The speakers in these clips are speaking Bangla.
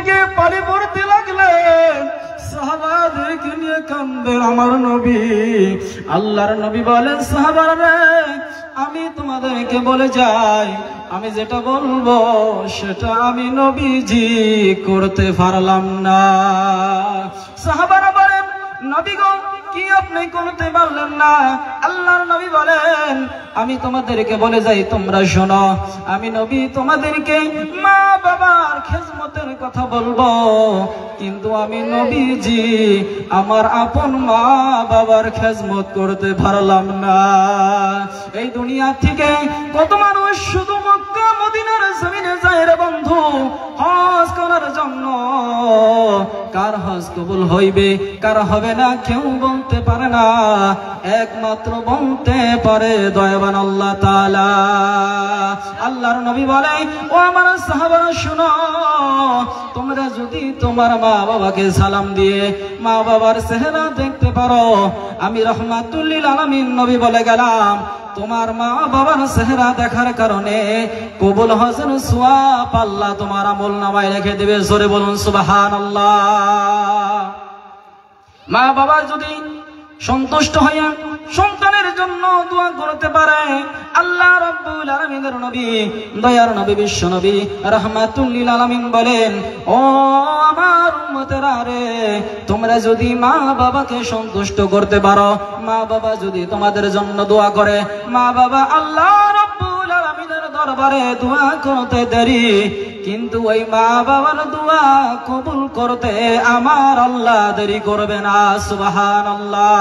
থেকে পানি পড়তে লাগলেন। সাহাবাদেরকে নিয়ে কান্দেন আমার নবী। আল্লাহর নবী বলেন, সাহাবারা আমি তোমাদেরকে বলে যাই, আমি যেটা বলবো সেটা আমি নবীজি করতে পারলাম না। সাহাবারা বলেন, নবী গো কি আপনি করতে পারলেন না? আল্লাহর নবী বলেন, আমি তোমাদেরকে বলে যাই, তোমরা শোনো, আমি নবী তোমাদেরকে মা বাবার খেজমতের কথা বলবো, কিন্তু আমি নবীজি আমার আপন মা বাবার খেজমত করতে পারলাম না। এই দুনিয়া থেকে কত মানুষ শুধু মক্কা মদিনার জমিনে যায় রে বন্ধু হজ করার জন্য। কার হজ কবুল হইবে কার হবে না কেউ বলতে পারে না, একমাত্র বলতে পারে দয়াবান আল্লাহ তাআলা। আল্লাহর নবী বলে, ও আমার সাহাবারা শুনো, তোমরা যদি তোমার মা বাবাকে সালাম দিয়ে মা বাবার চেহারা দেখতে পারো, আমি রহমাতুল লিল আলামিন নবী বলে গেলাম, তোমার মা বাবার চেহারা দেখার কারণে কবুল হজের সওয়াব আল্লাহ তোমার আমলনামায় রেখে দেবে। জোরে বলুন সুবহানাল্লাহ। মা বাবা যদি সন্তুষ্ট হইয়া সন্তানের জন্য দোয়া করতে পারে, আল্লাহ রাব্বুল আলামিনের নবী দয়ার নবী বিশ্ব নবী রাহমাতুল লিল আলামিন বলেন, ও আমার উম্মতেরা রে, তোমরা যদি মা বাবাকে সন্তুষ্ট করতে পারো, মা বাবা যদি তোমাদের জন্য দোয়া করে, মা বাবা আল্লাহ রাব্বুল আলামিনের দরবারে দোয়া করতে দেরি, কিন্তু ওই মা বাবার দোয়া কবুল করতে আমার আল্লাহ দেরি করবে না। সুবহানাল্লাহ।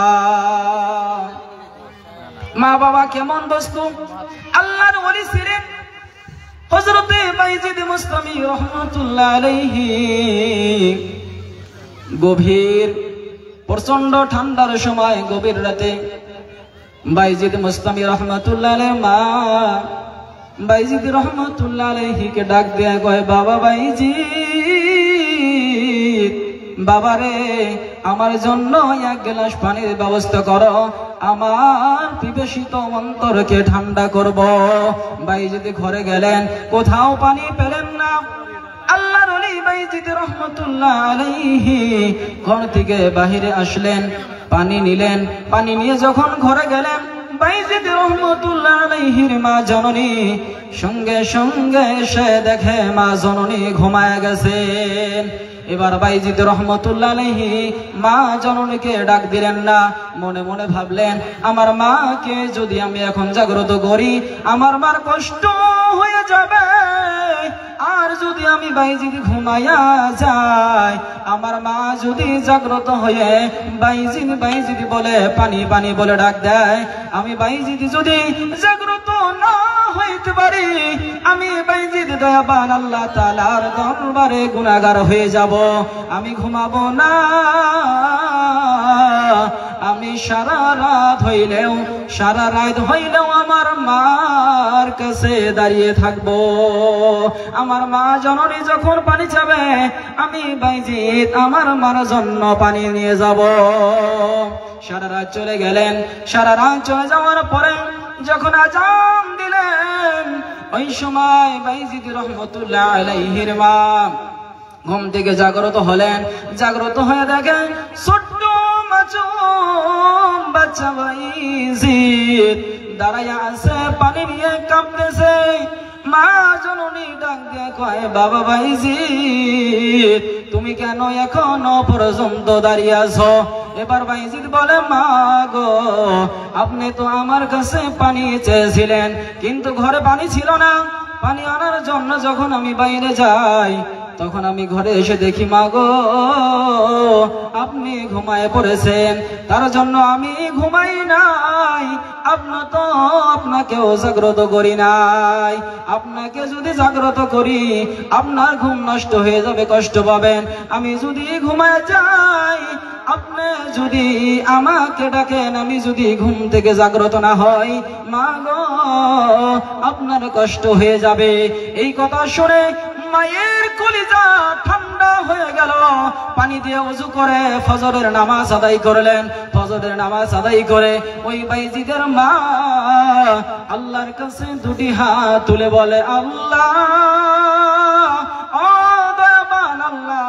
মা বাবা কেমন বস্তু? আল্লাহর ওলি ছিলেন হযরতে বাইজিদ মুস্তামি রাহমাতুল্লাহ আলাইহি। গভীর প্রচন্ড ঠান্ডার সময় গভীর রাতে বাইজিদ মুস্তামি রাহমাতুল্লাহ আলাইহি মা বাইজিদ রহমাতুল্লাহ আলাইহিকে ডাক দেয়া কয়, বাবা বাইজিদ, বাবারে আমার জন্য এক গ্লাস পানির ব্যবস্থা করো, আমার পিপাসিত অন্তরকে ঠান্ডা করব। বাইজিদ ঘরে গেলেন, কোথাও পানি পেলেন না। আল্লাহর ওলি বাইজিদ রহমাতুল্লাহ আলাইহি ঘর থেকে বাহিরে আসলেন, পানি নিলেন। পানি নিয়ে যখন ঘরে গেলেন, বাইজিদ রহমাতুল্লাহ আলাইহির মা জননী সঙ্গে সঙ্গে এসে দেখে মা জননী ঘুমায় গেছেন। এবার বাইজিদ রহমাতুল্লাহ আলাইহি মা জননীকে ডাক দিলেন না, মনে মনে ভাবলেন, আমার মাকে যদি আমি এখন জাগ্রত করি আমার মার কষ্ট হয়ে যাবে, আর যদি আমি বাইজিদ ঘুমাইয়া যাই, আমার মা যদি জাগ্রত হয়ে বাইজিদ বাইজিদ বলে পানি পানি বলে ডাক দেয়, আমি বাইজিদ যদি জাগ্রত না হইতে পারি, আমি বাইজিদ দয়াবান আল্লাহ তাআলার দরবারে গুনাহগার হয়ে যাব, আমি ঘুমাবো না, আমি সারা রাত হইলেও আমার মার কাছে দাঁড়িয়ে থাকবো। আমার মা জননী যখন পানি চাবে, আমি বাইজিদ আমার মার জন্য পানি নিয়ে যাব। সারা রাত চলে গেলেন। সারা রাত চলে যাওয়ার পরে যখন আজান দিলেন, ওই সময় বাইজিদ রহমাতুল্লাহ আলাইহির মা ঘুম থেকে জাগ্রত হলেন। জাগ্রত হয়ে দেখেন ছোট্ট মাসুম বাচ্চা বাইজিদ দাঁড়াইয়া আছে, পানি নিয়ে কাঁপতেছে। মা জননী ডাক দিয়ে কয়, বাবা বাইজিদ, তুমি কেন এখনো পর্যন্ত দাঁড়িয়ে আছো? এবার বাইজিদ বলে, মা গো, আপনি তো আমার কাছে পানি চেয়েছিলেন, কিন্তু ঘরে পানি ছিল না। পানি আনার জন্য যখন আমি বাইরে যাই, তখন আমি ঘরে এসে দেখি মা গো আপনি ঘুমায় পড়েছেন, তার জন্য আমি ঘুমাই নাই, আপনাকেও জাগ্রত করি নাই। আপনাকে যদি জাগ্রত করি আপনার ঘুম নষ্ট হয়ে যাবে, কষ্ট পাবেন। আমি যদি ঘুমায় যাই, আপনি যদি আমাকে ডাকেন, আমি যদি ঘুম থেকে জাগ্রত না হই, মা গো আপনার কষ্ট হয়ে যাবে। এই কথা শুনে মায়ের কলিজা ঠান্ডা হয়ে গেল। পানি দিয়ে ওযু করে ফজরের নামাজ আদায় করলেন। ফজরের নামাজ আদায় করে ওই বাইজিদের মা আল্লাহর কাছে দুটি হাত তুলে বলে, আল্লাহ, ও দয়াবান আল্লাহ,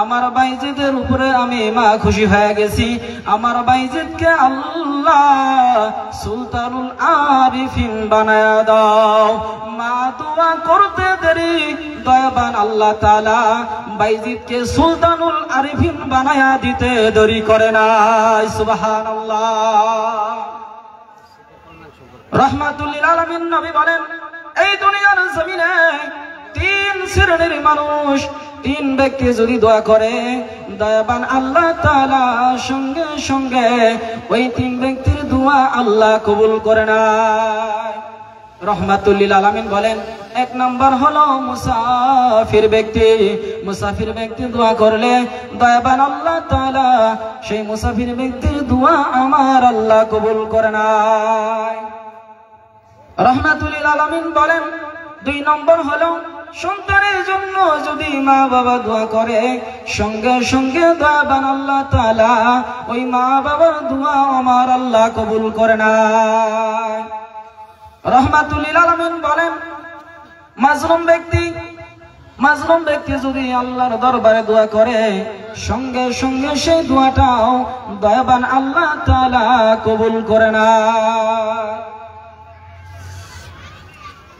আমার বাইজিদের উপরে আমি মা খুশি হয়ে গেছি, আমার বাইজিদকে আল্লাহ সুলতানুল আরিফিন বানায়া দাও। মা দোয়া করতে দেরি, দয়াবান আল্লাহ তাআলা বাইজিদকে সুলতানুল আরিফিন বানায়া দিতে দেরি করে না। সুবহানাল্লাহ। রাহমাতুল লিল আলামিন নবী বলেন, এই দুনিয়ার জমিনে তিন শ্রেণীর মানুষ, তিন ব্যক্তি যদি দোয়া করে দয়াবান আল্লাহ তাআলা সঙ্গে সঙ্গে ওই তিন ব্যক্তির দোয়া আল্লাহ কবুল করে না। রাহমাতুল লিল আলামিন বলেন, এক নাম্বার হলো মুসাফির ব্যক্তি। মুসাফির ব্যক্তি দোয়া করলে দয়াবান আল্লাহ তাআলা সেই মুসাফির ব্যক্তির দোয়া আমার আল্লাহ কবুল করে না। রাহমাতুল লিল আলামিন বলেন, দুই নম্বর হলো সন্তানের জন্য যদি মা বাবা দোয়া করে সঙ্গে সঙ্গে দয়াবান আল্লাহ তাআলা ওই মা বাবার দোয়া আমার আল্লাহ কবুল করে না। রাহমাতুল লিল আলামিন বলেন, মাজলুম ব্যক্তি যদি আল্লাহর দরবারে দোয়া করে সঙ্গে সঙ্গে সেই দোয়াটাও দয়াবান আল্লাহ তাআলা কবুল করে না।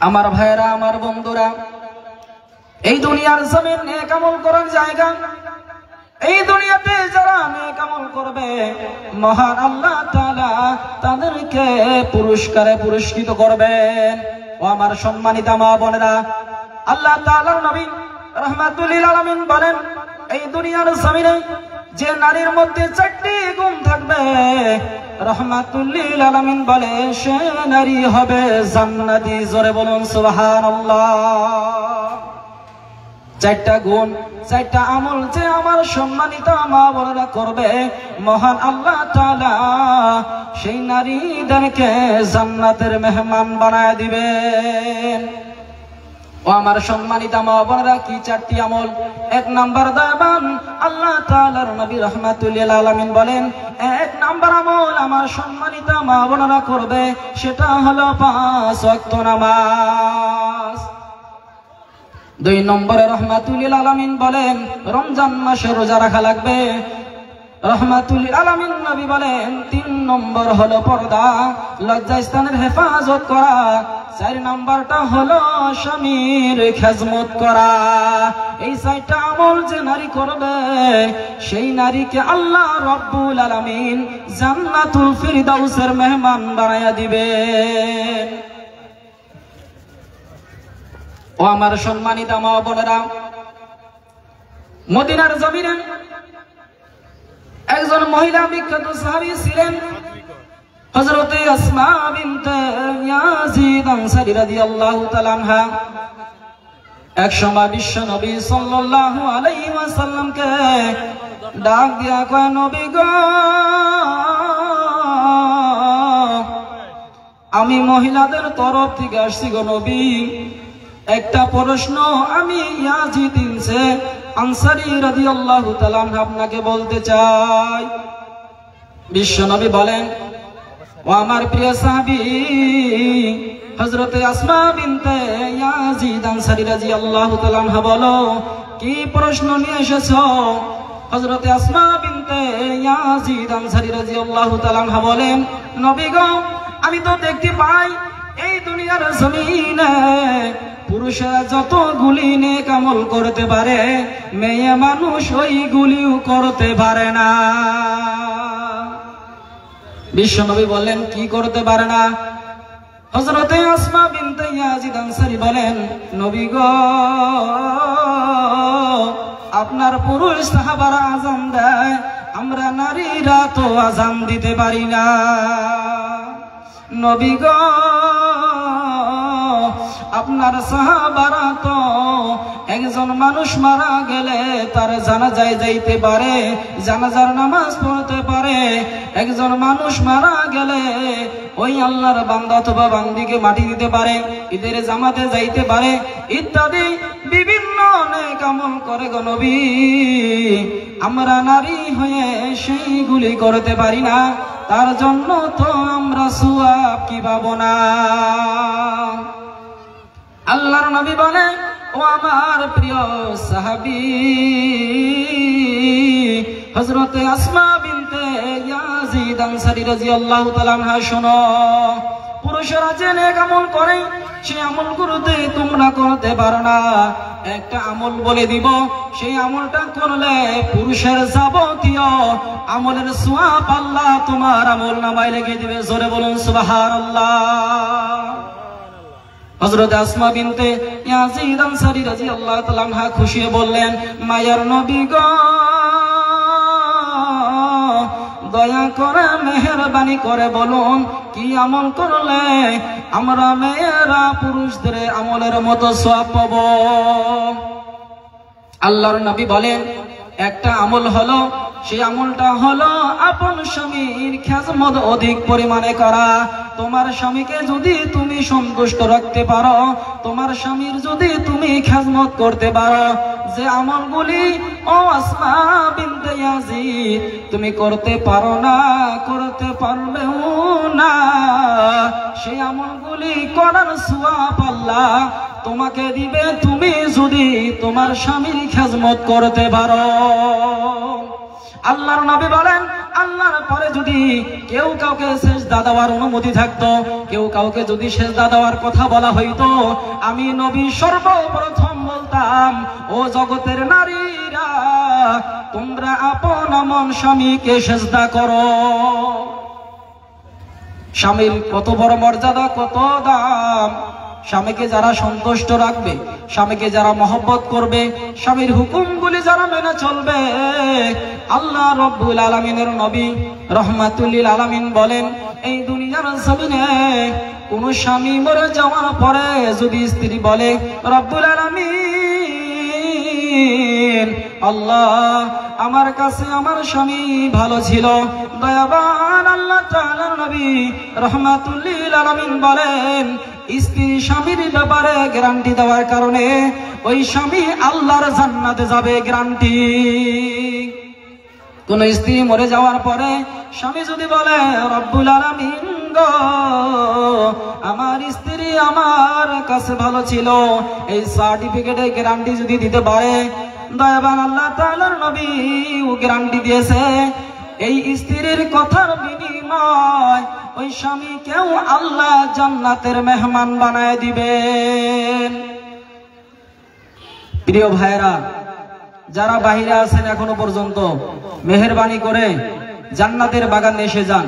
আমার ভাইরা, আমার বন্ধুরা, এই দুনিয়ার জমিন নেক আমল করার জায়গা। এই দুনিয়াতে যারা নেক আমল করবে মহান আল্লাহ তাআলা তাদেরকে পুরস্কারে পুরস্কৃত করবেন। ও আমার সম্মানিত মা বোনেরা, আল্লাহ তাআলার নবী রাহমাতুল লিল আলামিন বলেন, এই দুনিয়ার জমিনে যে নারীর মধ্যে 4টি গুণ থাকবে রাহমাতুল লিল আলামিন বলে সে নারী হবে জান্নাতি। জোরে বলুন সুবহানাল্লাহ। 4টা গুণ, 4টা আমল যে আমার সম্মানিত মা বোনেরা করবে মহান আল্লাহ তাআলা সেই নারীদেরকে জান্নাতের মেহমান বানায় দিবেন। ও আমার সম্মানিত মা বোনেরা, কি 4টি আমল? এক নাম্বার দয়াবান আল্লাহ তাআলার নবী রাহমাতুল লিল আলামিন বলেন, এক নাম্বার আমল আমার সম্মানিত মা বোনেরা করবে সেটা হলো 5 ওয়াক্ত নামাজ। 2 নম্বরে রাহমাতুল লিল আলামিন বলেন, রমজান মাসে রোজা রাখা লাগবে। রাহমাতুল লিল আলামিন নবী বলেন, 3 নম্বর হলো পর্দা, লজ্জাস্থানের হেফাজত করা। 4 নাম্বারটা হলো স্বামীর খেজমত করা। এই 4টা আমল যে নারী করবে সেই নারীকে আল্লাহ রাব্বুল আলামিন জান্নাতুল ফিরদাউসের মেহমান বানায়া দিবেন। ও আমার সম্মানিত মা বোনেরা, মদিনার জমিনে একজন মহিলা বিখ্যাত সাহাবী ছিলেন হযরতে আসমা বিনতে ইয়াজিদ আনসারী রাদিয়াল্লাহু তাআলা আনহা। এক সময় বিশ্ব নবী সাল্লাল্লাহু আলাইহি ওয়াসাল্লামকে ডাক দিয়া কয়, নবী গো, আমি মহিলাদের তরফ থেকে আসছি গো নবী, একটা প্রশ্ন আমি ইয়াজিদ আনসারী রাদিয়াল্লাহু তাআলা আপনাকে বলতে চাই। বিশ্বনবী বলেন, ও আমার প্রিয় সাহাবী হযরতে আসমা বিনতে ইয়াজিদ আনসারী রাদিয়াল্লাহু তাআলা বলো, কি প্রশ্ন নিয়ে এসেছো? হযরতে আসমা বিনতে ইয়াজিদ আনসারী রাদিয়াল্লাহু তাআলা বলেন, নবী গো, আমি তো দেখতে পাই এই দুনিয়ার জমিনে পুরুষেরা যতগুলি নেক আমল করতে পারে মেয়ে মানুষ ওইগুলিও করতে পারে না। বিশ্বনবী বলেন, কি করতে পারে না? হযরতে আসমা বিনতে ইয়াজিদ আনসারী বলেন, নবী গো, আপনার পুরুষ সাহাবারা আযান দেয়, আমরা নারীরা তো আযান দিতে পারি না। নবী গো, আপনার সাহাবারা তো একজন মানুষ মারা গেলে তার জানাজায় যাইতে পারে, জানাজার নামাজ পড়তে পারে। একজন মানুষ মারা গেলে ওই আল্লাহর বান্দা অথবা বান্দিকে মাটি দিতে পারে, ঈদের জামাতে যাইতে পারে, ইত্যাদি বিভিন্ন নেক আমল করে গো নবী। আমরা নারী হয়ে সেইগুলি করতে পারি না, তার জন্য তো আমরা সওয়াব কি পাবো না। আল্লাহর নবী বলেন, ও আমার প্রিয় সাহাবী, হযরতে আসমা বিনতে ইয়াজিদ আনসারী রাদিয়াল্লাহু তাআলা আনহা শোনো, পুরুষরা যে নেক আমল করে সেই আমলগুলোতে তোমরা করতে পারো না। একটা আমল বলে দিব, সেই আমলটা করলে পুরুষের যাবতীয় আমলের সওয়াব আল্লাহ তোমার আমল নামায় লিখে দিবে। জোরে বলুন সুবহানাল্লাহ। হযরত আসমা বিনতে ইয়াজিদ আনসারী রাদিয়াল্লাহু তাআলা আনহা খুশি হয়ে বললেন, মায়ার নবী গো, দয়া করে মেহেরবানি করে বলুন কি আমল করলে আমরা মেয়েরা পুরুষদের আমলের মতো সওয়াব পাবো। আল্লাহর নবী বলেন, একটা আমল হলো, সেই আমলটা হলো আপন স্বামীর খেজমত অধিক পরিমাণে করা। তোমার স্বামীকে যদি তুমি সন্তুষ্ট রাখতে পারো, তোমার স্বামীর যদি তুমি খেজমত করতে পারো, যে আমলগুলি ও আসমা বিনতে ইয়াজিদ তুমি করতে পারো না, করতে পারবেও না, সেই আমলগুলি করার সওয়াব আল্লাহ তোমাকে দিবে তুমি যদি তোমার স্বামীর খেজমত করতে পারো। আল্লাহর নবী বলেন, আল্লাহর পরে যদি কেউ কাউকে সেজদা দেওয়ার অনুমতি থাকতো, কেউ কাউকে যদি সেজদা দেওয়ার কথা বলা হইতো, আমি নবী সর্বপ্রথম বলতাম, ও জগতের নারীরা, তোমরা আপন আমন স্বামীকে সেজদা করো। স্বামীর কত বড় মর্যাদা, কত দাম। স্বামীকে যারা সন্তুষ্ট রাখবে, স্বামীকে যারা মহব্বত করবে, স্বামীর হুকুমগুলি যারা মেনে চলবে, আল্লাহ রব্বুল আলামিনের নবী রাহমাতুল লিল আলামিন বলেন, এই দুনিয়ার জমিনে কোন স্বামী মরে যাওয়ার পরে যদি স্ত্রী বলে, রব্বুল আলামিন, আল্লাহ আমার কাছে আমার স্বামী ভালো ছিল, দয়াবান আল্লাহ তাআলার নবী রাহমাতুল লিল আলামিন বলেন, স্ত্রী স্বামীর ব্যাপারে গ্যারান্টি দেওয়ার কারণে ওই স্বামী আল্লাহর জান্নাতে যাবে, গ্যারান্টি। কোন স্ত্রী মরে যাওয়ার পরে স্বামী যদি বলে, রব্বুল আলামিন গো, আমার স্ত্রী আমার কাছে ভালো ছিল, এই সার্টিফিকেটে গ্যারান্টি যদি দিতে পারে, দয়াবান আল্লাহ তাআলার নবী ও গ্যারান্টি দিয়েছে, এই স্ত্রীর কথার বিনিময় ওই স্বামীকেও আল্লাহ জান্নাতের মেহমান বানায় দিবেন। প্রিয় ভাইরা, যারা বাহিরে আছেন এখনো পর্যন্ত, মেহেরবানি করে জান্নাতের বাগানে এসে যান।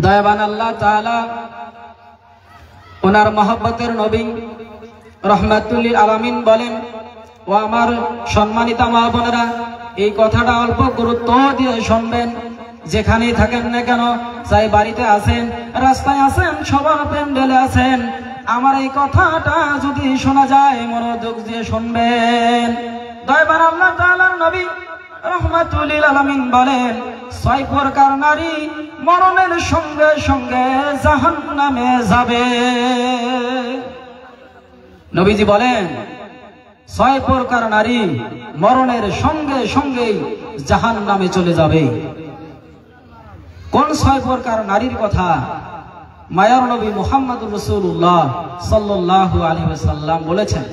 দয়াবান আল্লাহ তাআলা ওনার মহব্বতের নবী রাহমাতুল লিল আলামিন বলেন, ও আমার সম্মানিতা মা বোনেরা, এই কথাটা অল্প গুরুত্ব দিয়ে শুনবেন। যেখানেই থাকেন না কেন, চাই বাড়িতে আছেন, রাস্তায় আছেন, সবার প্যান্ডেলে আছেন, আমার এই কথাটা যদি শোনা যায় মনোযোগ দিয়ে শুনবেন। দয়াবান আল্লাহ তাআলার নবী রাহমাতুল লিল আলামিন বলেন, 6 প্রকার নারী মরণের সঙ্গে সঙ্গে জাহান্নামে যাবে। নবীজি বলেন, 6 প্রকার নারী মরণের সঙ্গে সঙ্গেই জাহান্নামে চলে যাবে। কোন 6 প্রকার নারীর কথা মায়ার নবী মুহাম্মদুর রাসূলুল্লাহ সাল্লাল্লাহু আলাইহি ওয়াসাল্লাম বলেছেন?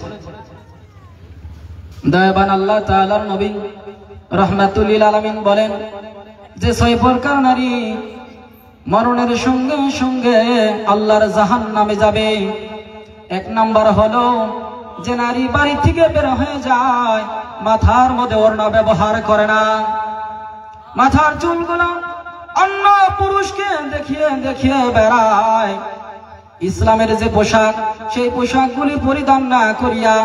দয়াবান আল্লাহ তাআলার নবী রাহমাতুল লিল আলামিন বলেন যে 6 প্রকার নারী মরণের সঙ্গে সঙ্গে আল্লাহর জাহান্নামে যাবে। 1 নাম্বার হলো যে নারী বাড়ি থেকে বের হয়ে যায়, মাথার মধ্যে ওড়না ব্যবহার করে না, মাথার চুলগুলো অন্য পুরুষকে দেখিয়ে দেখিয়ে বেড়ায়, ইসলামের যে পোশাক সেই পোশাকগুলি পরিধান না করিয়া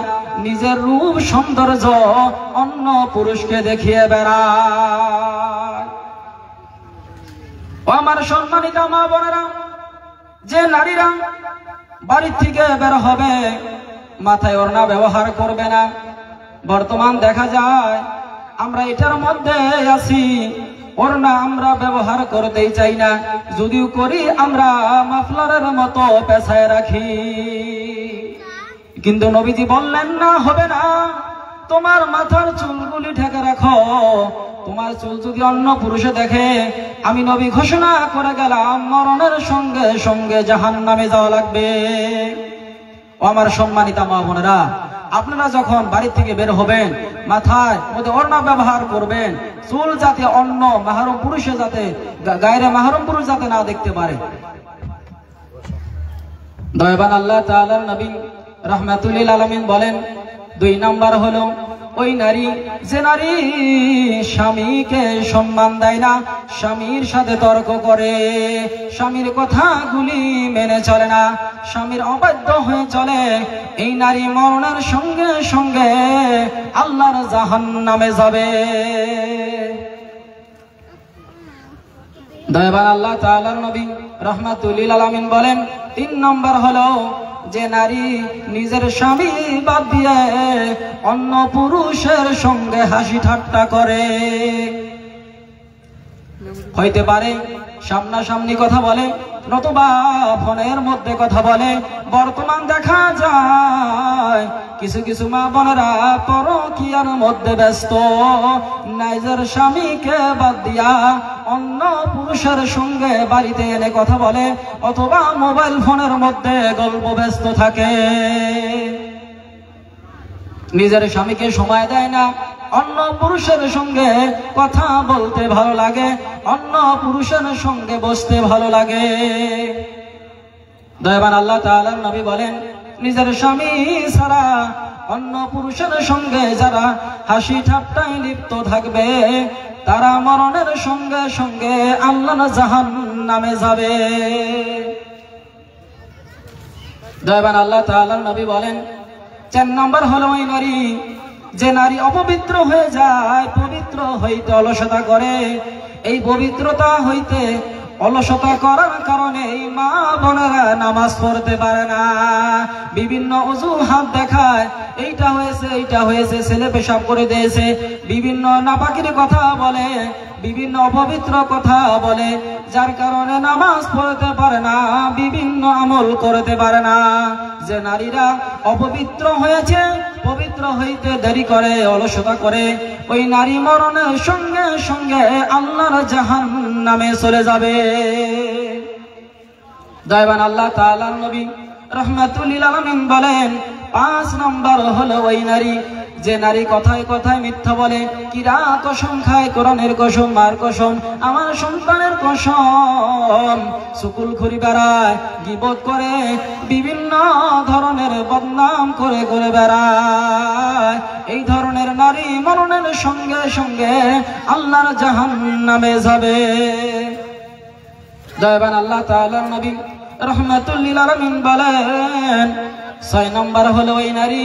নিজের রূপ সৌন্দর্য অন্য পুরুষকে দেখিয়ে বেড়ায়। ও আমার সম্মানিত মা বোনেরা, যে নারীরা বাড়ি থেকে বের হবে মাথায় ওড়না ব্যবহার করবে না, বর্তমান দেখা যায় আমরা এটার মধ্যে আছি, ওড়না আমরা ব্যবহার করতেই চাই না, যদিও করি আমরা মাফলারের মতো পেছায় রাখি। কিন্তু নবীজি বললেন না, হবে না, তোমার মাথার চুলগুলি ঢেকে রাখো, তোমার চুল যদি অন্য পুরুষে দেখে আমি নবী ঘোষণা করে গেলাম মরণের সঙ্গে সঙ্গে জাহান্নামে যাওয়া লাগবে। ও আমার সম্মানিতা মা বোনেরা, আপনারা যখন বাড়ি থেকে বের হবেন মাথায় মধ্যে ওড়না ব্যবহার করবেন, চুল যাতে অন্য মাহরম পুরুষে যাতে গায়রে মাহরম পুরুষ যাতে না দেখতে পারে। দয়াবান আল্লাহ তাআলার নবী রাহমাতুল লিল আলামিন বলেন 2 নাম্বার হলো ওই নারী যে নারী স্বামীকে সম্মান দেয় না, স্বামীর সাথে তর্ক করে, স্বামীর কথাগুলি মেনে চলে না, স্বামীর অবাধ্য হয়ে চলে, এই নারী মরণের সঙ্গে সঙ্গে আল্লাহর জাহান্নামে যাবে। দয়াবান আল্লাহ তাআলার নবী রাহমাতুল লিল আলামিন বলেন 3 নম্বর হলো যে নারী নিজের স্বামী বাদ দিয়ে অন্য পুরুষের সঙ্গে হাসি ঠাট্টা করে, হইতে পারে সামনাসামনি কথা বলে নতুবা ফোনের মধ্যে কথা বলে। বর্তমান দেখা যায় কিছু কিছু মা বোনেরা পরকীয়ার মধ্যে ব্যস্ত, নিজের স্বামীকে বাদ দিয়া অন্য পুরুষের সঙ্গে বাড়িতে এনে কথা বলে অথবা মোবাইল ফোনের মধ্যে গল্প ব্যস্ত থাকে, নিজের স্বামীকে সময় দেয় না, অন্য পুরুষের সঙ্গে কথা বলতে ভালো লাগে, অন্য পুরুষের সঙ্গে বসতে ভালো লাগে। দয়াবান আল্লাহ তাআলার নবী বলেন নিজের স্বামী ছাড়া অন্য পুরুষের সঙ্গে যারা হাসি ঠাট্টায় লিপ্ত থাকবে তারা মরণের সঙ্গে সঙ্গে আল্লাহর জাহান্নামে যাবে। দয়াবান আল্লাহ তাআলার নবী বলেন 4 নম্বর হলো ওই নারী যে নারী অপবিত্র হয়ে যায়, পবিত্র হইতে অলসতা করে, এই পবিত্রতা হইতে অলসতা করার কারণে এই মা বোনেরা নামাজ পড়তে পারে না, বিভিন্ন অজুহাত দেখায়, এইটা হয়েছে ছেলে পেশাব করে দিয়েছে, বিভিন্ন নাপাকির কথা বলে, বিভিন্ন অপবিত্র কথা বলে, যার কারণে নামাজ পড়তে পারে না, বিভিন্ন আমল করতে পারে না। যে নারীরা অপবিত্র হয়েছে, পবিত্র হইতে দেরি করে, অলসতা করে, ওই নারী মরণের সঙ্গে সঙ্গে আল্লাহর জাহান্নামে চলে যাবে। দয়াবান আল্লাহ তাআলার নবী রাহমাতুল লিল আলামিন বলেন 5 নম্বর হলো ওই নারী যে নারী কথায় কথায় মিথ্যা বলে, কিরা কসম খায়, কোরআনের কসম, মার কসম, আমার সন্তানের কসম, সুকুলখুরি বেড়ায়, গীবত করে, বিভিন্ন ধরনের বদনাম করে করে বেড়ায়, এই ধরনের নারী মরণের সঙ্গে সঙ্গে আল্লাহর জাহান্নামে যাবে। দয়াবান আল্লাহ তাআলার নবী রাহমাতুল লিল আলামিন বলেন 6 নম্বর হলো ওই নারী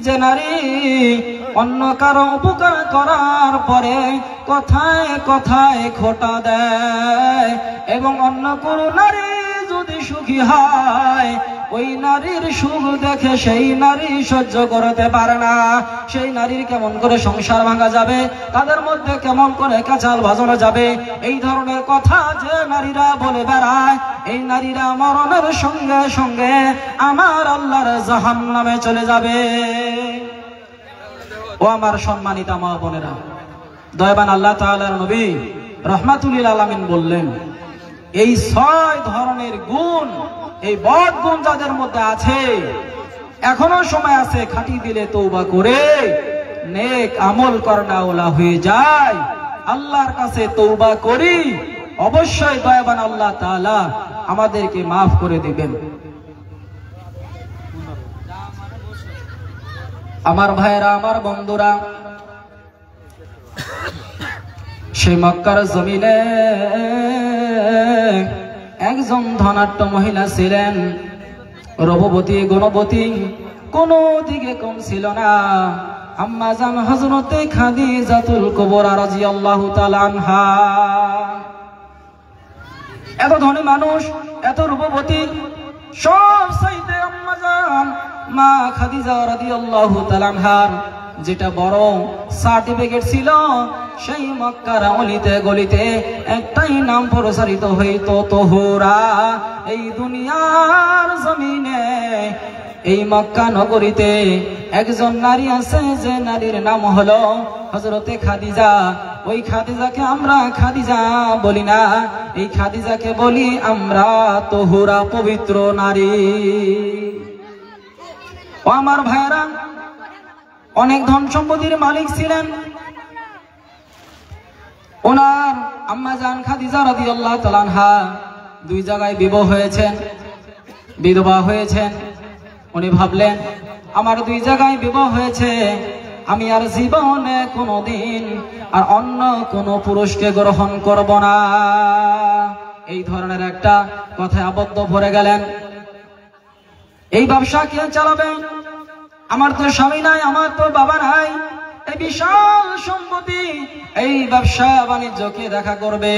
যে নারী অন্য কারো উপকার করার পরে কথায় কথায় খোঁটা দেয় এবং অন্য কোনো নারী যদি সুখী হয় ওই নারীর সুখ দেখে সেই নারী সহ্য করতে পারে না, সেই নারীর কেমন করে সংসার ভাঙা যাবে, তাদের মধ্যে কেমন করে কাঁচাল ভাজানো যাবে, এই ধরনের কথা যে নারীরা বলে বেড়ায় এই নারীরা মরণের সঙ্গে সঙ্গে আমার আল্লাহর জাহান্নামে চলে যাবে। ও আমার সম্মানিতা মা বোনেরা, দয়াবান আল্লাহ তাআলার নবী রাহমাতুল লিল আলামিন বললেন এই 6 ধরনের গুণ, এই বদ গুণ যাদের মধ্যে আছে এখনো সময় আছে, খাঁটি দিলে তওবা করে নেক আমল করনাওয়ালা হয়ে যায়, আল্লাহর কাছে তওবা করি, অবশ্যই দয়াবান আল্লাহ তাআলা আমাদেরকে মাফ করে দিবেন। আমার ভাইরা, আমার বন্ধুরা, সেই মক্কার জমিনে একজন ধনাঢ্য মহিলা ছিলেন, রূপবতী, গুণবতী, কোনো দিকে কম ছিল না। আম্মা জান হযরতে খাদিজাতুল কুবরা রাদিয়াল্লাহু তাআলা আনহা। এত ধনী মানুষ, এত রূপবতী, সব চাইতে আম্মা জান মা খাদিজা রাদিয়াল্লাহু তাআলা আনহার যেটা বড় সার্টিফিকেট ছিল, সেই মক্কার অলিতে গলিতে একটাই নাম প্রচারিত হইতো, তোহরা। এই দুনিয়ার জমিনে, এই মক্কা নগরীতে একজন নারী আছে যে নারীর নাম হলো হযরতে খাদিজা। ওই খাদিজাকে আমরা খাদিজা বলি না, এই খাদিজাকে বলি আমরা তোহরা, পবিত্র নারী। ও আমার ভাইরা, অনেক ধন সম্পত্তির মালিক ছিলেন। ওনার আম্মা জান খাদিজা রাদিয়াল্লাহু তাআলা আনহা 2 জায়গায় বিবাহ হয়েছেন, বিধবা হয়েছেন। উনি ভাবলেন আমার 2 জায়গায় বিবাহ হয়েছে, আমি আর জীবনে কোনোদিন আর অন্য কোনো পুরুষকে গ্রহণ করব না। এই ধরনের একটা কথায় আবদ্ধ পড়ে গেলেন। এই ব্যবসা কে চালাবে? আমার তো স্বামী নাই, আমার তো বাবা নাই, এই বিশাল সম্পত্তি, এই ব্যবসা বাণিজ্য কে দেখা করবে?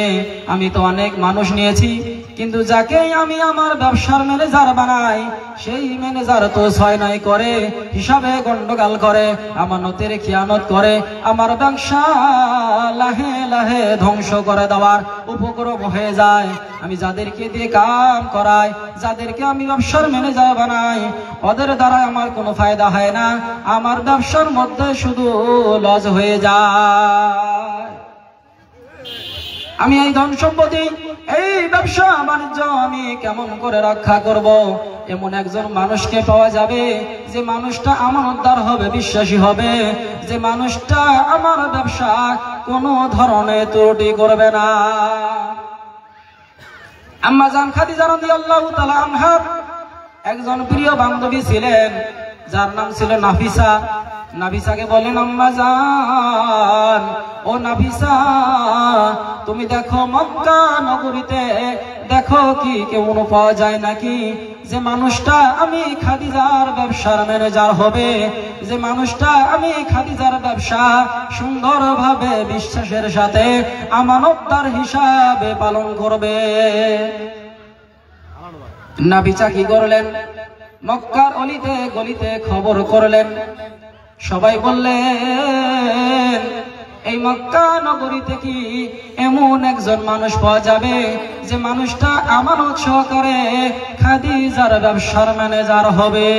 আমি তো অনেক মানুষ নিয়েছি, কিন্তু যাকে আমি আমার ব্যবসার ম্যানেজার বানাই সেই ম্যানেজার তো 6-9 করে, হিসাবে গন্ডগোল করে, আমানতের খিয়ানত করে, আমার ব্যবসা লাহে লাহে ধ্বংস করে দেওয়ার উপক্রম হয়ে যায়। আমি যাদেরকে দিয়ে কাম করাই, যাদেরকে আমি ব্যবসার ম্যানেজার বানাই, ওদের দ্বারা আমার কোনো ফায়দা হয় না, আমার ব্যবসার মধ্যে শুধু লস হয়ে যায়। আমি এই ধন সম্পত্তি, এই ব্যবসা বাণিজ্য আমি কেমন করে রক্ষা করব? এমন একজন মানুষকে পাওয়া যাবে যে মানুষটা আমানতদার হবে, বিশ্বাসী হবে, যে মানুষটা আমার ব্যবসা কোনো ধরনের ত্রুটি করবে না। আম্মা জান খাদিজা রাদিয়াল্লাহু তাআলা আনহা একজন প্রিয় বান্ধবী ছিলেন, যার নাম ছিল নাফিসা। নাফিসাকে বলেন, আম্মা জান, ও নাফিসা, তুমি দেখো মক্কা নগরীতে দেখো কি কেউ পাওয়া যায় নাকি যে মানুষটা আমি খাদিজার ব্যবসার ম্যানেজার হবে, যে মানুষটা আমি খাদিজার ব্যবসা সুন্দরভাবে বিশ্বাসের সাথে আমানতদার হিসাবে পালন করবে? নাফিসা কি করলেন? মক্কার অলিতে গলিতে খবর করলেন। সবাই বললেন, এই মক্কা নগরীতে কি এমন একজন মানুষ পাওয়া যাবে যে মানুষটা আমানত সহকারে খাদিজার ব্যবসার ম্যানেজার হবে?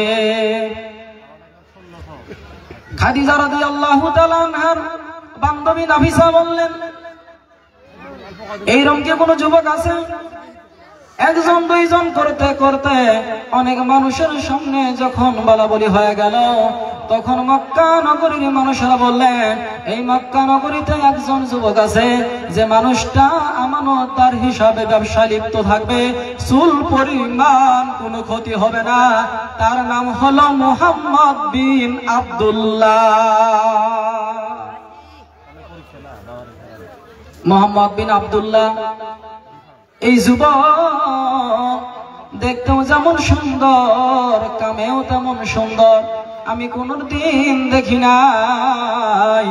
খাদিজা রাদিয়াল্লাহু তাআলা আনহার বান্ধবী নাফিসা বললেন, এইরকম কি কোনো যুবক আছে? 1-2 করতে করতে অনেক মানুষের সামনে যখন বলাবলি হয়ে গেল, তখন মক্কা নগরীর মানুষেরা বললেন, এই মক্কা নগরীতে একজন যুবক আছে যে মানুষটা আমানতদার হিসাবে ব্যবসা লিপ্ত থাকবে, চুল পরিমাণ কোনো ক্ষতি হবে না। তার নাম হলো মুহাম্মদ বিন আব্দুল্লাহ। মুহাম্মদ বিন আব্দুল্লাহ এই যুবক দেখতেও যেমন সুন্দর, কামেও তেমন সুন্দর। আমি কোনদিন দেখি নাই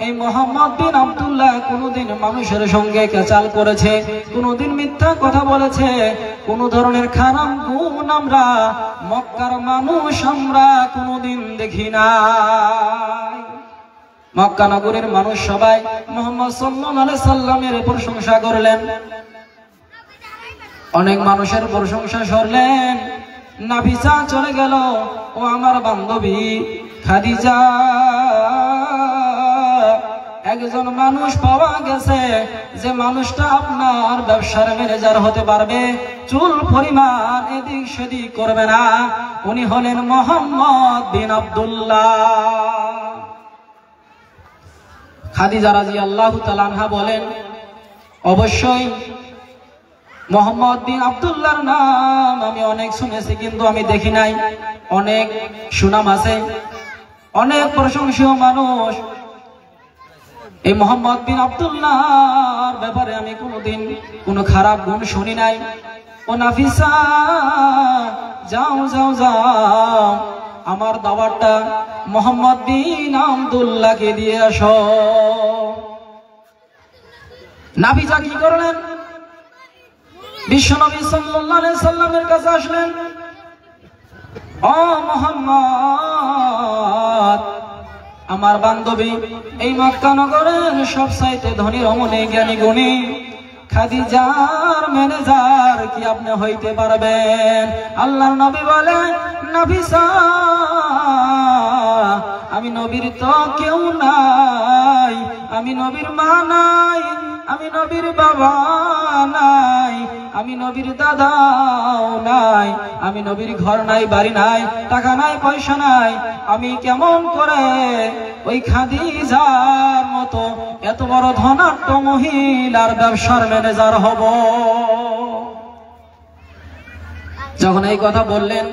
এই মুহাম্মদ বিন আব্দুল্লাহ কোনদিন মানুষের সঙ্গে কেচাল করেছে, কোনদিন মিথ্যা কথা বলেছে, কোন ধরনের খারাপ গুণ আমরা মক্কার মানুষ আমরা কোনদিন দেখি নাই। মক্কা নগরীর মানুষ সবাই মুহাম্মদ সাল্লাল্লাহু আলাইহি সাল্লামের প্রশংসা করলেন, অনেক মানুষের প্রশংসা করলেন। নাফিসা চলে গেল, ও আমার বান্ধবী খাদিজা, একজন মানুষ পাওয়া গেছে যে মানুষটা আপনার ব্যবসার ম্যানেজার হতে পারবে, চুল পরিমাণ এদিক সেদিক করবে না। উনি হলেন মুহাম্মদ বিন আব্দুল্লাহ। খাদিজা রাদিয়াল্লাহু তাআলা আনহা বলেন, অবশ্যই মুহাম্মদ বিন আব্দুল্লাহর নাম আমি অনেক শুনেছি, কিন্তু আমি দেখি নাই। অনেক সুনাম আছে, অনেক প্রশংসনীয় মানুষ। এই মুহাম্মদ বিন আব্দুল্লাহর ব্যাপারে আমি কোনোদিন কোনো খারাপ গুণ শুনি নাই। ও নাফিসা, যাও যাও যাও, আমার দাওয়াতটা মুহাম্মদ বিন আব্দুল্লাহকে দিয়ে আসো। নাফিসা কি করলেন? বিশ্বনবী সাল্লাল্লাহু আলাইহি সাল্লামের কাছে আসলেন, ও মুহাম্মদ, আমার বান্ধবী এই মক্কা নগরের সবচাইতে ধনী রমণী জ্ঞানী গুণী খাদিজার ম্যানেজার কি আপনি হইতে পারবেন? আল্লাহর নবী বলেন, নাফিসা, আমি নবীর তো কেউ নাই, আমি নবীর মা নাই, আমি নবীর বাবা নাই, আমি নবীর দাদাও নাই, আমি নবীর ঘর নাই, বাড়ি নাই, টাকা নাই, পয়সা নাই, আমি কেমন করে ওই খাদিজার মতো এত বড় ধনাঢ্য মহিলার ব্যবসার ম্যানেজার হব? যখন এই কথা বললেন,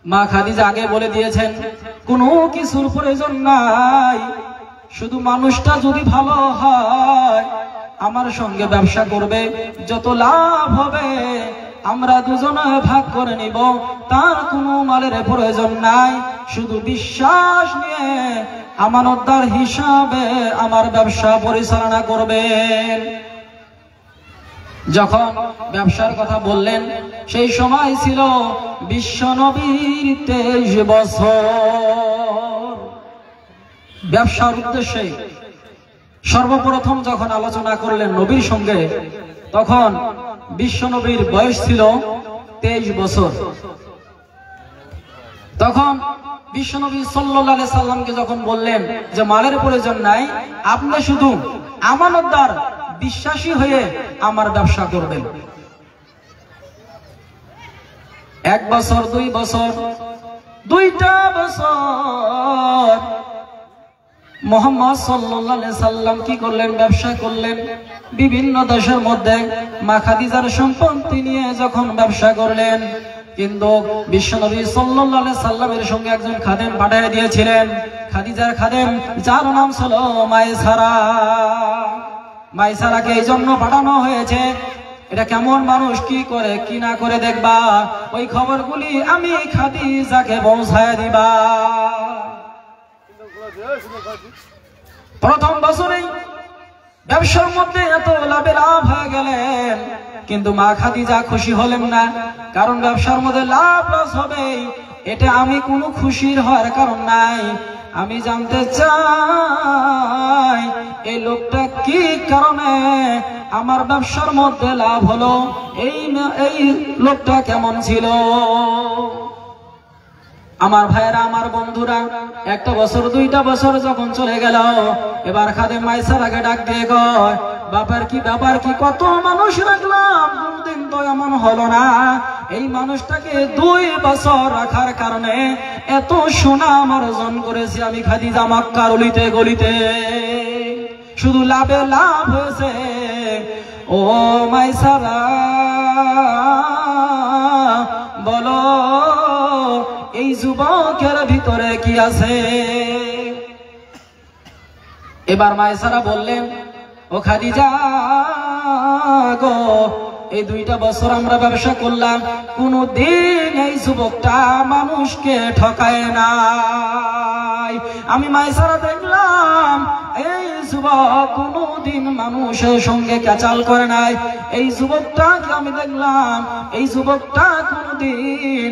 মা খাদিজা আগে বলে দিয়েছেন কোনো কিছুর প্রয়োজন নাই, শুধু মানুষটা যদি ভালো হয় আমার সঙ্গে ব্যবসা করবে, যত লাভ হবে আমরা দুজনে ভাগ করে নিব, তার কোনো মালের প্রয়োজন নাই, শুধু বিশ্বাস নিয়ে আমানতদার হিসাবে আমার ব্যবসা পরিচালনা করবেন। যখন ব্যবসার কথা বললেন সেই সময় ছিল বিশ্বনবীর 23 বছর। ব্যবসার উদ্দেশ্যে সর্বপ্রথম যখন আলোচনা করলেন নবীর সঙ্গে, তখন বিশ্বনবীর বয়স ছিল 23 বছর। তখন বিশ্বনবী সাল্লাল্লাহু আলাইহি সাল্লামকে যখন বললেন যে মালের প্রয়োজন নাই, আপনি শুধু আমানতদার বিশ্বাসী হয়ে আমার ব্যবসা করবেন। 1 বছর, 2 বছর, 2টা বছর মুহাম্মদ সাল্লাল্লাহু আলাইহি সাল্লাম কি করলেন? ব্যবসা করলেন। বিভিন্ন দেশের মধ্যে মা খাদিজার সম্পত্তি নিয়ে যখন ব্যবসা করলেন, কিন্তু বিশ্বনবী সাল্লাল্লাহু আলাইহি সাল্লামের সঙ্গে একজন খাদেম পাঠিয়ে দিয়েছিলেন, খাদিজার খাদেম, যার নাম ছিল মাইসারা। মাইসারাকে এই জন্য পাঠানো হয়েছে, এটা কেমন মানুষ, কি করে কি না করে দেখবা, ওই খবরগুলি আমি খাদিজাকে পৌঁছায় দিবা। প্রথম বছরেই ব্যবসার মধ্যে এত লাভে লাভ হয়ে গেলেন, কিন্তু মা খাদিজা খুশি হলেন না, কারণ ব্যবসার মধ্যে লাভ লস হবে এটা আমি কোনো খুশির হওয়ার কারণ নাই। আমি জানতে চাই এই লোকটা কি কারণে আমার ব্যবসার মধ্যে লাভ হলো, এই লোকটা কেমন ছিল। আমার ভাইয়েরা, আমার বন্ধুরা, 1 বছর 2টা বছর যখন চলে গেল, এবার খাদেম মাইসারাকে ডাক দিয়ে কয়, বাবার কি ব্যাপার, কি কত মানুষ রাখলাম, কোনদিন তো এমন হলো না। এই মানুষটাকে 2 বছর রাখার কারণে এত সুনাম অর্জন করেছি আমি খাদিজা, মক্কার অলিতে গলিতে শুধু লাভে লাভ হয়েছে। ও মাইসারা, বলো এই যুবকের ভিতরে কি আছে? এবার মাইসারা বললেন, ও খাদিজা গো, এই 2টা বছর আমরা ব্যবসা করলাম, কোনদিন এই যুবকটা মানুষকে ঠকায় নাই। আমি মাইসারা দেখলাম এই যুবক কোনদিন মানুষের সঙ্গে ক্যাচাল করে নাই। এই যুবকটাকে আমি দেখলাম, এই যুবকটা কোনদিন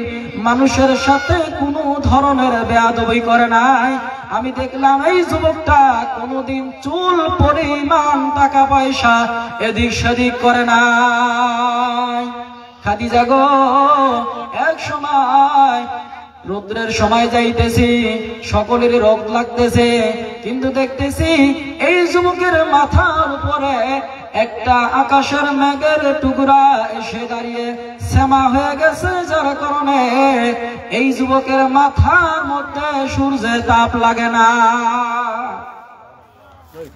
মানুষের সাথে কোনো ধরনের বেয়াদবি করে নাই। আমি দেখলাম এই যুবকটা কোনদিন চুল পরিমাণ টাকা পয়সা এদিক সেদিক করে নাই। খাদিজা গো, এক সময় রৌদ্রের সময় যাইতেছি, সকলের রোগ লাগতেছে, কিন্তু দেখতেছি এই যুবকের মাথার উপরে একটা আকাশের মেঘের টুকরা এসে দাঁড়িয়ে শ্যামা হয়ে গেছে, যার কারণে এই যুবকের মাথার মধ্যে সূর্যের তাপ লাগে না।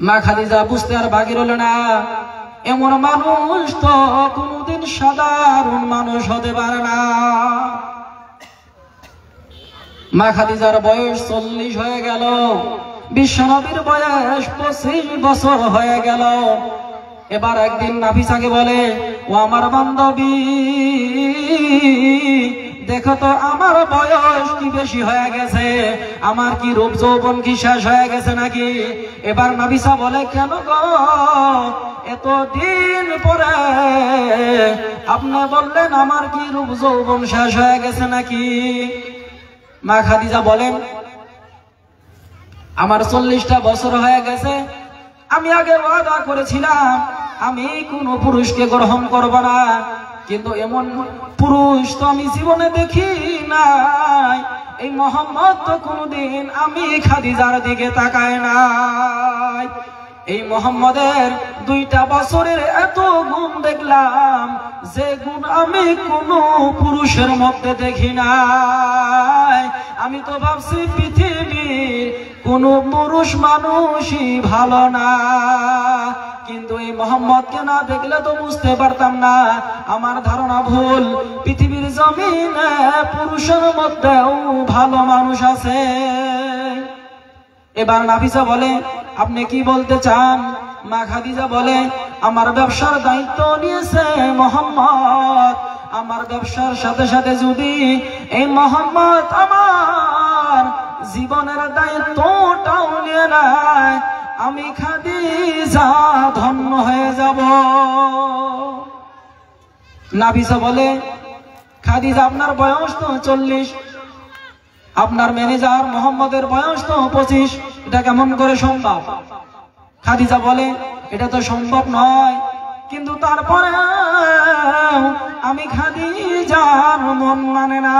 মা খাদিজা বুঝতে আর বাকি রইল না, এমন মানুষ তো কোনদিন সাধারণ মানুষ হতে পারে না। মা খাদিজার বয়স 40 হয়ে গেল, বিশ্বনবীর বয়স 25 বছর হয়ে গেল। এবার একদিন নাফিসাকে বলে, ও আমার বান্ধবী, দেখো তো আমার বয়স কি বেশি হয়ে গেছে, আমার কি রূপ যৌবন কি শেষ হয়ে গেছে নাকি? এবার নাফিসা বলে, কেন গো, এতদিন পরে আপনি বললেন আমার কি রূপ যৌবন শেষ হয়ে গেছে নাকি? মা খাদিজা বলেন, আমার 40টা বছর হয়ে গেছে, আমি আগে ওয়াদা করেছিলাম আমি কোনো পুরুষকে গ্রহণ করব না, কিন্তু এমন পুরুষ তো আমি জীবনে দেখি নাই। এই মোহাম্মদ তো কোনদিন আমি খাদিজার দিকে তাকায় নাই। এই মোহাম্মদের 2টা বছরের এত গুণ দেখলাম যে গুণ আমি কোনো পুরুষের মধ্যে দেখি নাই। আমি তো ভাবছি পৃথিবীর কোন পুরুষ মানুষই ভালো না, কিন্তু এই মোহাম্মদকে না দেখলে তো বুঝতে পারতাম না। আমার ধারণা ভুল, পৃথিবীর জমিনে পুরুষের মধ্যেও ভালো মানুষ আছে। এবার নাফিসা বলে, আপনি কি বলতে চান? মা খাদিজা বলে, আমার ব্যবসার দায়িত্ব নিয়েছে মোহাম্মদ। আমার ব্যবসার সাথে সাথে যদি এই মোহাম্মদ আমার জীবনের দায়িত্বটাও নিয়ে নেয়, আমি খাদিজা ধন্য হয়ে যাব। নাফিসা বলে, খাদিজা আপনার বয়স তো 40, আপনার ম্যানেজার মোহাম্মদের বয়স তো 25, এটা কেমন করে সম্ভব? খাদিজা বলে, এটা তো সম্ভব নয়, কিন্তু তারপরে আমি খাদিজার মন মানে না।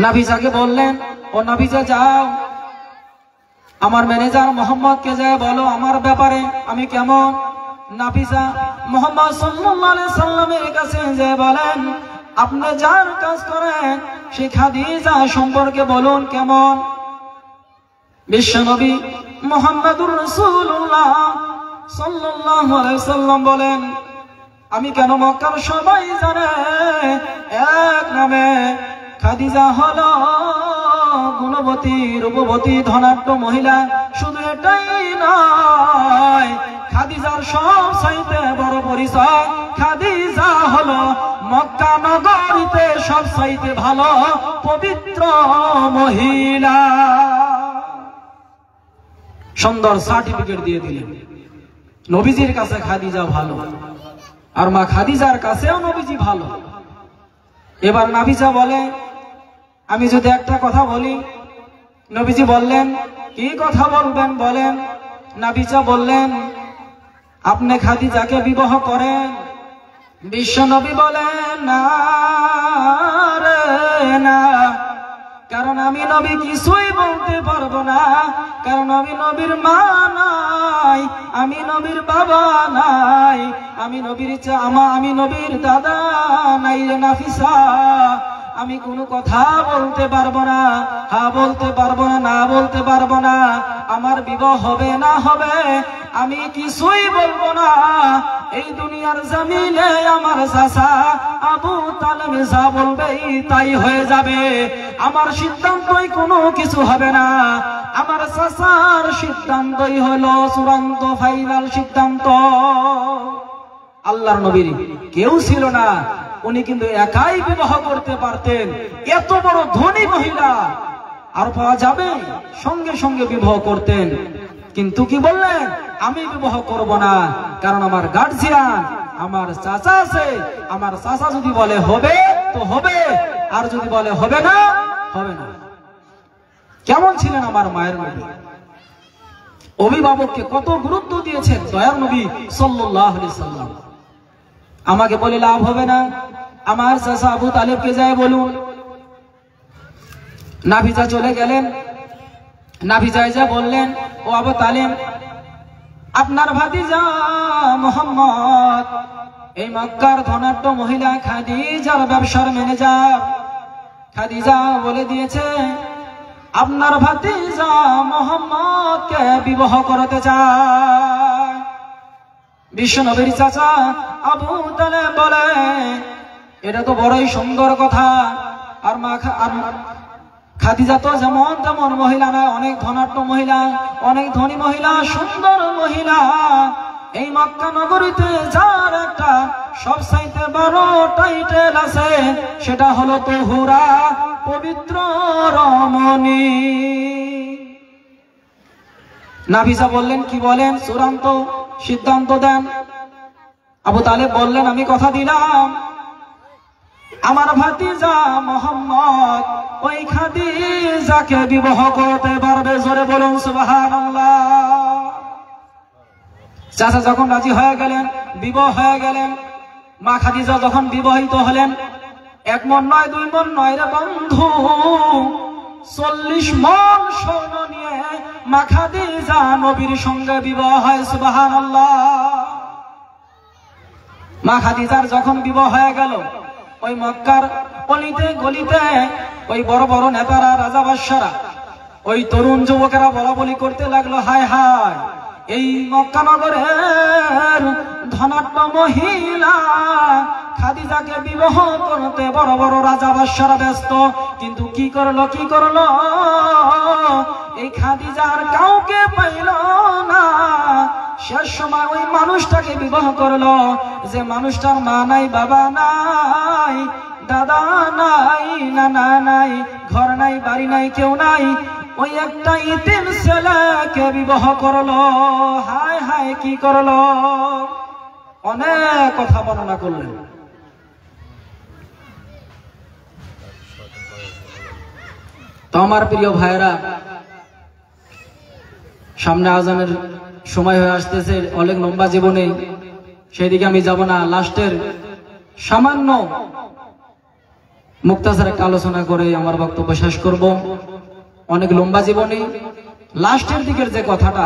নাফিসাকে বললেন, ও নাফিসা যাও, আমার ম্যানেজার মোহাম্মদকে যায় বলো আমার ব্যাপারে আমি কেমন। নাফিসা মুহাম্মদ সাল্লাল্লাহু আলাইহি সাল্লামের কাছে যে বলেন, আপনি যার কাজ করেন সেই খাদিজা সম্পর্কে বলুন কেমন। বিশ্বনবী মুহাম্মদুর রাসূলুল্লাহ সাল্লাল্লাহু আলাইহি সাল্লাম বলেন, আমি কেন মক্কার সবাই জানে এক নামে, খাদিজা হলো গুণবতী, রূপবতী, ধনাঢ্য মহিলা। শুধু এটাই নয়, খাদিজার সব চাইতে বড় পরিচয়, খাদিজা হলো মক্কা নগরীতে সব চাইতে ভালো পবিত্র মহিলা। সুন্দর সার্টিফিকেট দিয়ে দিলেন। নবীজির কাছে খাদিজা ভালো, আর মা খাদিজার কাছেও নবীজি ভালো। এবার নাফিসা বলে, আমি যদি একটা কথা বলি। নবীজি বললেন, কি কথা বলবেন বলেন। নাফিসা বললেন, আপনি খাদিজাকে বিবাহ করেন। বিশ্বনবী বলেন, না রে না, কারণ আমি নবী কিছুই বলতে পারবো না, কারণ আমি নবীর মা নাই, আমি নবীর বাবা নাই, আমি নবীর দাদা নাই রে নাফিসা। আমি কোনো কথা বলতে পারবো না, হ্যাঁ বলতে পারবো না, না বলতে পারবো না। আমার বিবাহ হবে না হবে আমি কিছুই বলবো না। এই দুনিয়ার জমিনে আমার চাচা আবু তালেব যা বলবে তাই হয়ে যাবে। আমার সিদ্ধান্তই কোনো কিছু হবে না। আমার চাচার সিদ্ধান্তই হলো চূড়ান্ত ফাইনাল সিদ্ধান্ত। আল্লাহর নবীর কেউ ছিল না, উনি কিন্তু একাই বিবাহ করতে পারতেন। এত বড় ধনী মহিলা আর পাওয়া যাবে, সঙ্গে সঙ্গে বিবাহ করতেন। কিন্তু কি বললেন, আমি বিবাহ করব না, কারণ আমার গার্জিয়ান, আমার চাচা আছে। আমার চাচা যদি বলে হবে তো হবে, আর যদি বলে হবে না হবে না। কেমন ছিলেন আমার মায়ের নবী? অভিভাবককে কত গুরুত্ব দিয়েছেন দয়ার নবী সাল্লাল্লাহু আলাইহি সাল্লাম। আমাকে বলে লাভ হবে না, আমার চাচা আবু তালেবকে যায় বলুন। নাফিসা চলে গেলেন। নাফিসা যা বললেন, ও আবু তালেব, আপনার ভাতিজা মোহাম্মদ এই মক্কার ধনাঢ্য মহিলা খাদিজার ব্যবসার ম্যানেজার। খাদিজা বলে দিয়েছে আপনার ভাতিজা মোহাম্মদকে বিবাহ করতে চায়। বিশ্বনবীর চাচা আবু তালেব বলে, এটা তো বড়ই সুন্দর কথা। আর খাদিজা তো যেমন তেমন মহিলা নয়, অনেক ধনাঢ্য মহিলা, অনেক ধনী মহিলা, সুন্দর মহিলা। এই মক্কা নগরীতে যার একটা সবচাইতে বড় টাইটেল আছে, সেটা হলো তহুরা, পবিত্র রমণী। নাফিসা বললেন, কি বলেন, চূড়ান্ত সিদ্ধান্ত দেন। আবু তালেব বললেন, আমি কথা দিলাম আমার ভাতিজা মোহাম্মদ ওই খাদিজাকে বিবাহ করতে পারবে। জোরে বলুন সুবহানাল্লাহ। চাচা যখন রাজি হয়ে গেলেন, বিবাহ হয়ে গেলেন। মা খাদিজা যখন বিবাহিত হলেন, 1 মণ নয় 2 মণ নয় রে বন্ধু, 40 মণ স্বর্ণ নিয়ে মা খাদিজা নবীর সঙ্গে বিবাহ হয়। সুবহানাল্লাহ। মা খাদিজার যখন বিবাহ হয়ে গেল, ওই মক্কার অলিতে গলিতে ওই বড় বড় নেতারা, রাজা বাদশারা, ওই তরুণ যুবকেরা বলা বলি করতে লাগলো, হায় হায়, এই মক্কা নগরের ধনাঢ্য মহিলা খাদিজাকে বিবাহ করতে বড় বড় রাজা বাদশারা ব্যস্ত। কিন্তু কি করলো এই খাদিজার কাউকে পাইল না। শেষ সময় ওই মানুষটাকে বিবাহ করলো, যে মানুষটার মা নাই, বাবা নাই, দাদা নাই, নানা নাই, ঘর নাই, বাড়ি নাই, কেউ নাই। ওই একটা ইতিম ছেলেকে বিবাহ করলো। হায় হায়, কি করলো! অনেক কথা বর্ণনা করলেন। তো আমার প্রিয় ভাইরা, সামনে আজানের সময় হয়ে আসতেছে, অনেক লম্বা জীবনে, সেদিকে আমি যাব না। লাস্টের সামান্য মুক্তাসার একটা আলোচনা করে আমার বক্তব্য শেষ করব। অনেক লম্বা জীবনে লাস্টের দিকের যে কথাটা,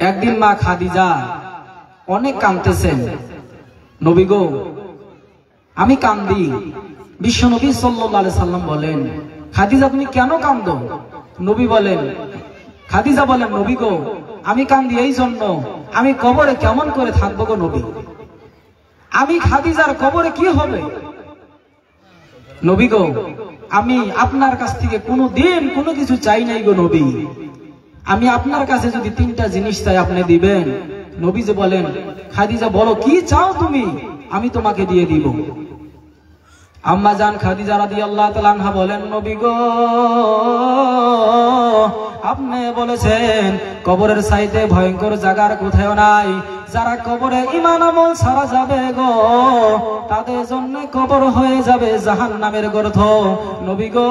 একদিন মা খাদিজা অনেক কাঁদতেছেন। নবী গো, আমি কান্দি। বিশ্ব নবী সাল্লাল্লাহু আলাইহি সাল্লাম বলেন, খাদিজা তুমি কেন কাঁদো? খাদিজা বলেন, নবী গো, আমি কান্দি এই জন্য, আমি কবরে কেমন করে থাকবো গো নবী? আমি খাদিজার কবরে কি হবে? নবী গো, আমি আপনার কাছ থেকে কোনো দিন কোনো কিছু চাই নাই গো নবী। আমি আপনার কাছে যদি 3টা জিনিস চাই আপনি দিবেন। নবী যে বলেন, খাদিজা বলো কি চাও তুমি, আমি তোমাকে দিয়ে দিব। আম্মা জান খাদিজা রাদিয়াল্লাহু তাআলা আনহা বলেন, নবী গো, আপনি বলেছেন কবরের চাইতে ভয়ঙ্কর জায়গার কোথাও নাই। যারা কবরে ঈমান আমল ছাড়া যাবে গো, তাদের জন্য কবর হয়ে যাবে জাহান্নামের গর্ত। নবী গো,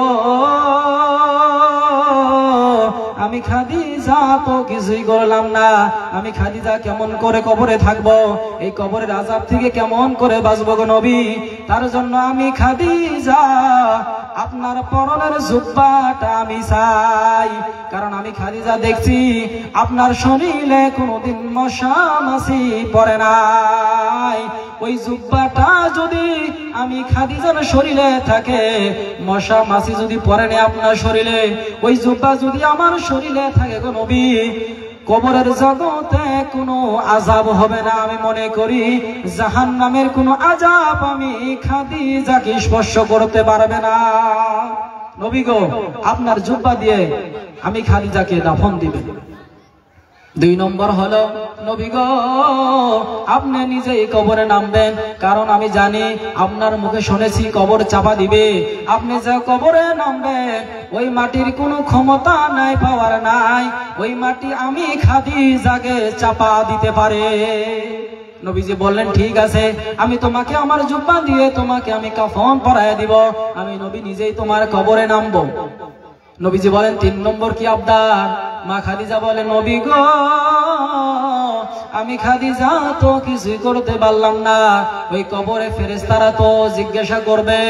আমি খাদিজা তো কিছুই করলাম না। আমি খাদিজা কেমন করে কবরে থাকবো? এই কবরের আযাব থেকে কেমন করে বাঁচবো গো নবী? তার জন্য আমি খাদিজা আপনার পরনের জুব্বাটা আমি চাই। কারণ আমি খাদিজা দেখছি আপনার শরীরে কোনোদিন মশা মাছি পড়ে নাই। ওই জুব্বাটা যদি আমি খাদিজার শরীরে থাকে, মশা মাছি যদি পড়ে না আপনার শরীরে, ওই জুব্বা যদি আমার শরীরে থাকে গো নবী, কবরের জগতে কোনো আযাব হবে না। আমি মনে করি জাহান্নামের কোনো আযাব আমি খাদিজাকে স্পর্শ করতে পারবে না। নবী গো, আপনার জুব্বা দিয়ে আমি খাদিজাকে দাফন দিবেন। 2 নম্বর হলো, নবী গো, আপনি নিজেই কবরে নামবেন। কারণ আমি জানি আপনার মুখে শুনেছি কবর চাপা দিবে। আপনি যে কবরে নামবেন, ওই মাটির কোনো ক্ষমতা নাই, পাওয়ার নাই। ওই মাটি আমি খাদিজাকে চাপা দিতে পারে। নবীজি বললেন, ঠিক আছে, আমি তোমাকে আমার জুব্বা দিয়ে তোমাকে আমি কাফন পরায় দিব। আমি নবী নিজেই তোমার কবরে নামবো। নবীজি বলেন, 3 নম্বর কি আবদার? মা খাদিজা বলে, নবী গো, আমি খাদিজা তো কিছুই করতে পারলাম না। ওই কবরে ফেরেশতারা তো জিজ্ঞাসা করবে,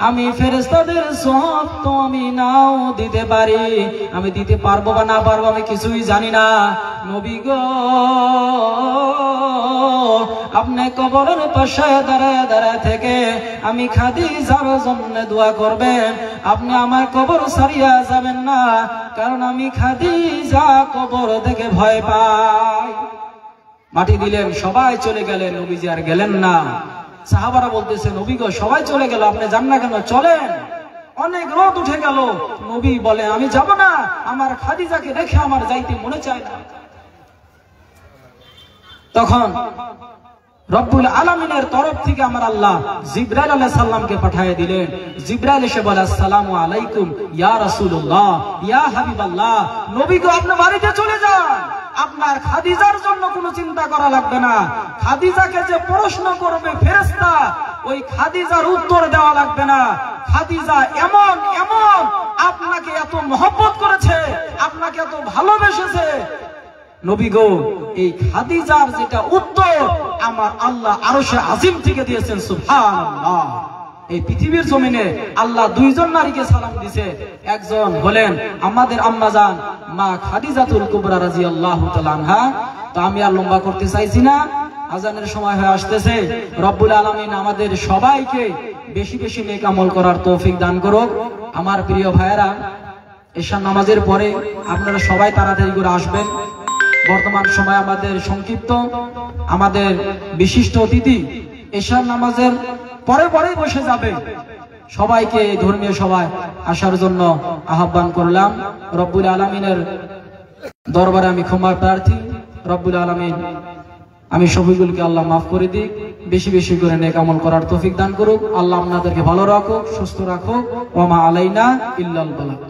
আমি ফেরেশতাদের সব তো আমি নাও দিতে পারি। আমি দিতে পারবো বা না পারবো আমি কিছুই জানি না। নবী গো, আপনি কবরের পাশে দাঁড়ায় দাঁড়ায় থেকে আমি খাদিজার জন্য দোয়া করবেন। আপনি আমার কবর ছাড়িয়া যাবেন না, কারণ আমি খাদিজা কবর থেকে ভয় পাই। মাটি দিলেন, সবাই চলে গেলেন, নবীজি আর গেলেন না। সাহাবারা বলতেছে, নবী গো, সবাই চলে গেল, আপনি যান না কেন? চলেন। অনেক রোদ উঠে গেল। নবী বলে, আমি যাব না, আমার খাদিজাকে দেখে আমার যাইতে মনে চায় না। তখন রব্বুল আলামিনের তরফ থেকে আমার আল্লাহ জিবরাইল আলাইহিস সালামকে পাঠিয়ে দিলেন। জিবরাইল এসে বলে, আসসালামু আলাইকুম ইয়া রাসূলুল্লাহ, ইয়া হাবিবাল্লাহ। নবী গো, আপনি বাড়িতে চলে যান। আপনার খাদিজার জন্য কোনো চিন্তা করা লাগবে না। খাদিজাকে যে প্রশ্ন করবে ফেরেশতা, ওই খাদিজার উত্তর দেওয়া লাগবে না। খাদিজা এমন এমন আপনাকে এত মহব্বত করেছে, আপনাকে এত ভালোবেসেছে। নবী গো, এই খাদিজার যেটা উত্তর আমার আল্লাহ আরশে আজিম থেকে দিয়েছেন। সুবহানাল্লাহ। এই পৃথিবীর জমিনে আল্লাহ দুইজন নারীকে সালাম দিছে। একজন হলেন আমাদের আম্মাজান মা খাদিজাতুল কুবরা রাদিয়াল্লাহু তাআলা আনহা। তো আমি আর লম্বা করতে চাইছি না, আজানের সময় হয়ে আসতেছে। রব্বুল আলামিন আমাদের সবাইকে বেশি বেশি নেক আমল করার তৌফিক দান করুক। আমার প্রিয় ভাইয়েরা, এশার নামাজের পরে আপনারা সবাই তাড়াতাড়ি করে আসবেন। বর্তমান সময় আমাদের সংক্ষিপ্ত, আমাদের বিশিষ্ট অতিথি এশার নামাজের পরে পরেই বসে যাবে। সবাইকে ধর্মীয় সভায় আসার জন্য আহ্বান করলাম। রব্বুল আলামিনের দরবারে আমি ক্ষমা প্রার্থী। রব্বুল আলামিন আমি সবাইগুলোকে আল্লাহ মাফ করে দিক, বেশি বেশি করে নেক আমল করার তৌফিক দান করুক। আল্লাহ আপনাদেরকে ভালো রাখুক, সুস্থ রাখুক। ওয়া মা আলাইনা ইল্লাল বালাগ।